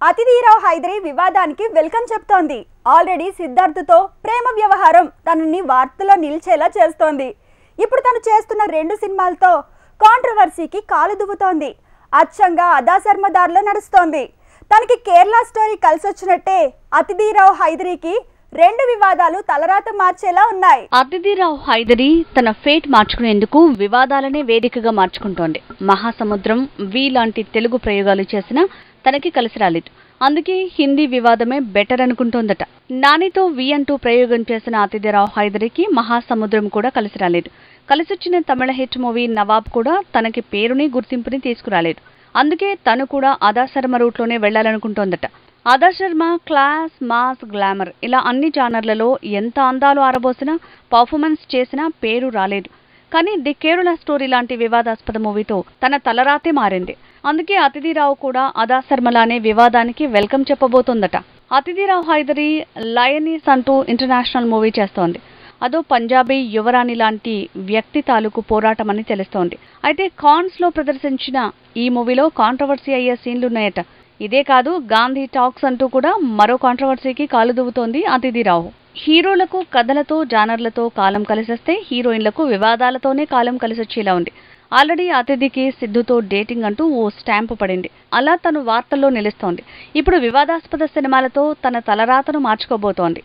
అతిథిరావు హైదరీ వివాదానికి వెల్కమ్ చెప్తోంది. ఆల్రెడీ సిద్ధార్థ్తో ప్రేమ వ్యవహారం తనని వార్తల్లో నిలిచేలా చేస్తోంది. ఇప్పుడు తను చేస్తున్న 2 సినిమాలతో కాంట్రవర్సీకి కాలు దువ్వుతోంది. అచ్చంగా అదాసర్మదార్లో నడుస్తోంది. తనకి కేరళ స్టోరీ కలిసొచ్చినట్టే అతిథిరావు హైదరీకి 2 వివాదాలు తలరాత మార్చేలా ఉన్నాయి. అతిథిరావు హైదరీ తన ఫేట్ మార్చుకునేందుకు వివాదాలనే వేదికగా మార్చుకుంటోంది. మహాసముద్రం, వి లాంటి తెలుగు ప్రయోగాలు చేసినా తనకి కలిసి రాలేదు. అందుకే హిందీ వివాదమే బెటర్ అనుకుంటోందట. నానితో వి అంటూ ప్రయోగం చేసిన అతిథిరావు హైదరీకి మహాసముద్రం కూడా కలిసి రాలేదు. కలిసొచ్చిన తమిళ హిట్ మూవీ నవాబ్ కూడా తనకి పేరుని గుర్తింపుని తీసుకురాలేదు. అందుకే తను కూడా అదాశర్మ రూట్లోనే వెళ్లాలనుకుంటోందట. అదాశర్మ క్లాస్, మాస్, గ్లామర్ ఇలా అన్ని జానర్లలో ఎంత అందాలు ఆరబోసినా, పర్ఫార్మెన్స్ చేసినా పేరు రాలేదు. కానీ ది కేరళ స్టోరీ లాంటి వివాదాస్పద మూవీతో తన తలరాతే మారింది. అందుకే అతిథిరావు కూడా అదాశర్మలానే వివాదానికి వెల్కమ్ చెప్పబోతోందట. అతిథిరావు హైదరీ లయనీస్ అంటూ ఇంటర్నేషనల్ మూవీ చేస్తోంది. అదో పంజాబీ యువరాణి లాంటి వ్యక్తి తాలూకు పోరాటం అని తెలుస్తోంది. అయితే కాన్స్ లో ప్రదర్శించిన ఈ మూవీలో కాంట్రవర్సీ అయ్యే సీన్లున్నాయట. ఇదే కాదు, గాంధీ టాక్స్ అంటూ కూడా మరో కాంట్రవర్సీకి కాలు దువ్వుతోంది అతిథిరావు. హీరోలకు కథలతో, జానర్లతో కాలం కలిసొస్తే హీరోయిన్లకు వివాదాలతోనే కాలం కలిసొచ్చేలా ఉంది. ఆల్రెడీ అతిథికి సిద్ధుతో డేటింగ్ అంటూ ఓ స్టాంపు పడింది. అలా తను వార్తల్లో నిలుస్తోంది. ఇప్పుడు వివాదాస్పద సినిమాలతో తన తలరాతను మార్చుకోబోతోంది.